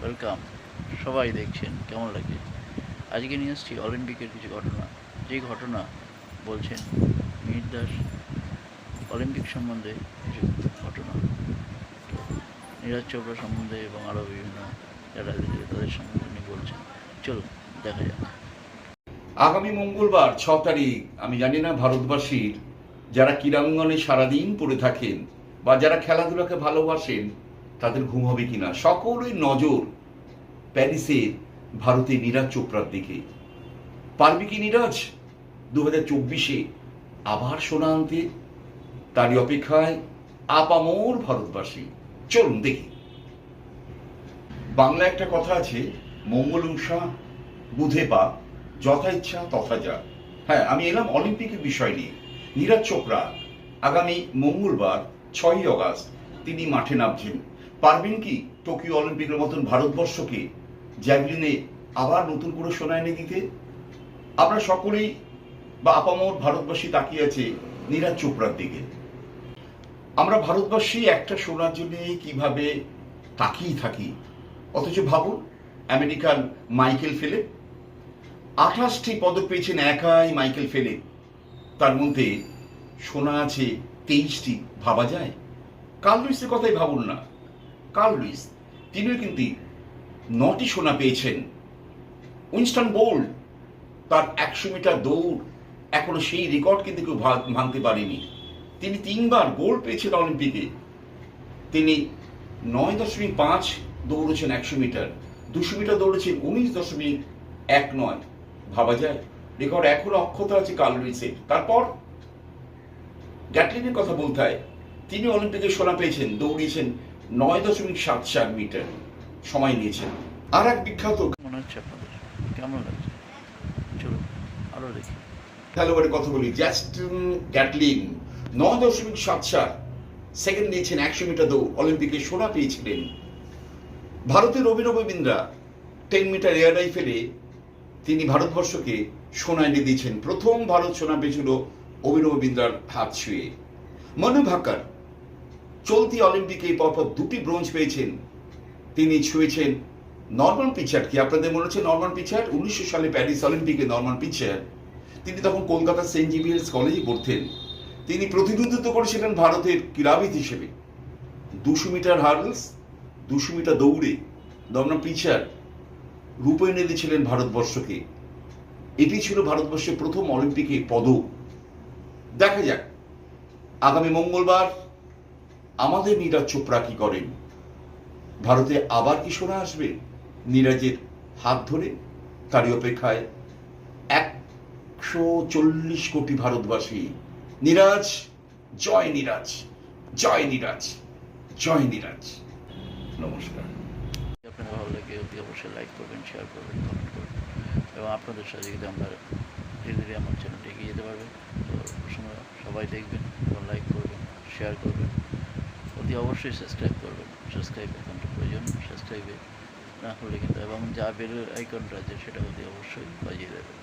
Welcome. সবাই দেখছেন, কেমন লাগে। আজকে নিয়ে এসেছি অলিম্পিকের কিছু ঘটনা। যে ঘটনা বলছেন মিহির দাস অলিম্পিক সম্বন্ধে কিছু ঘটনা, তো নীরজ চোপড়া সম্বন্ধে এবং আরও বিভিন্ন যারা তাদের সম্বন্ধে উনি বলছেন। চলুন দেখা যাক। আগামী মঙ্গলবার 6 তারিখ, আমি জানি না ভারতবাসীর যারা ক্রীড়াঙ্গনে সারাদিন পড়ে থাকেন বা যারা খেলাধুলাকে ভালোবাসেন তাদের ঘুম হবে কিনা। সকলের নজর প্যারিসে ভারতের নীরজ চোপড়ার দিকে। পারবে কি নীরজ 2024-এ আবার সোনা আনতে? তারই অপেক্ষায় আপামর ভারতবাসী। চলুন দেখি। বাংলা একটা কথা আছে, মঙ্গল উষা বুধে পা, যথা ইচ্ছা তথা যা। হ্যাঁ, আমি এলাম অলিম্পিকের বিষয় নিয়ে। নীরজ চোপড়া আগামী মঙ্গলবার 6 আগস্ট তিনি মাঠে নামছেন। পারবেন কি টোকিও অলিম্পিকের মতন ভারতবর্ষকে জ্যাভলিনে আবার নতুন করে সোনা এনে দিতে? আমরা সকলেই বা আপামর ভারতবাসী তাকিয়ে আছে নীরজ চোপড়ার দিকে। আমরা ভারতবাসী একটা সোনার জন্য কিভাবে তাকিয়ে থাকি, অথচ ভাবুন আমেরিকান মাইকেল ফেলিপ 28টি পদক পেয়েছেন একাই মাইকেল ফেলিপ, তার মধ্যে সোনা আছে 23টি। ভাবা যায়? কার্ল লুইসের কথাই ভাবুন না। কার্ল লুইস তিনিও কিন্তু 9টি সোনা পেয়েছেন। উইনস্টন বোল্ট তার 100 মিটার দৌড় এখনো সেই রেকর্ড কিন্তু কেউ ভাঙতে পারেনি। তিনি 3বার গোল্ড পেয়েছেন অলিম্পিকে। তিনি 9.5 দৌড়েছেন 100 মিটার, 200 মিটার দৌড়েছেন 19.19। ভাবা যায়? রেকর্ড এখনো অক্ষত আছে কার্ল লুইসের। তারপর গ্যাটলিনের কথা বলতে হয়, তিনি অলিম্পিকে সোনা পেয়েছেন, দৌড়িয়েছেন 9.74 মিটার সময় নিয়েছেন। আর এক বিখ্যাত মনে হচ্ছে আপনাদের কেমন লাগছে? চলুন আরও দেখি। খেলোয়াড়ের কথা বলি, জ্যাস্টিন গ্যাটলিন 9.74 সেকেন্ড নিয়েছেন 100 মিটার দৌড়, অলিম্পিকে সোনা পেয়েছিলেন। ভারতের অভিনব বিন্দ্রা 10 মিটার এয়ার রাইফেলে তিনি ভারতবর্ষকে সোনা এনে দিয়েছেন। প্রথম ভারত সোনা পেয়েছিল অভিনব বিন্দ্রার হাত ছুঁয়ে। মনু ভাকার চলতি অলিম্পিকে পরপর 2টি ব্রোঞ্জ পেয়েছেন। তিনি ছুঁয়েছেন নরমান পিচার্ড। কি আপনাদের মনে হচ্ছে নরমান পিচার্ড? 1900 সালে প্যারিস অলিম্পিকে নরমান পিচার্ড, তিনি তখন কলকাতা সেন্ট জেভিয়ার্স কলেজে পড়তেন। তিনি প্রতিনিধিত্ব করেছিলেন ভারতের ক্রীড়াবিদ হিসেবে। 200 মিটার হার্ডলস, 200 মিটার দৌড়ে নরমান পিচার্ড রূপে এনে দিয়েছিলেন ভারতবর্ষকে। এটি ছিল ভারতবর্ষের প্রথম অলিম্পিকে পদক। দেখা যাক আগামী মঙ্গলবার আমাদের নীরজ চোপড়া কি করেন। ভারতে আবার কি সোনা আসবে নীরজের হাত ধরে? তারই অপেক্ষায় 140 কোটি ভারতবাসী। নীরজ, জয় নীরজ, জয় নীরজ, জয় নীরজ। নমস্কার। আপনাদের ভালো লাগে অতি অবশ্যই লাইক করবেন, শেয়ার করবেন, কমেন্ট করবেন এবং আপনাদের সহযোগিতা আমরা ধীরে ধীরে আমার চ্যানেলটি এগিয়ে যেতে পারবে। তো সবাই দেখবেন এবং লাইক করবেন, শেয়ার করবেন, অতি অবশ্যই সাবস্ক্রাইব করবেন। সাবস্ক্রাইব একাউন্টের প্রয়োজন, সাবস্ক্রাইবে না করলে কিন্তু এবং যা বেল আইকনটা আছে সেটা অতি অবশ্যই বাজিয়ে দেবেন।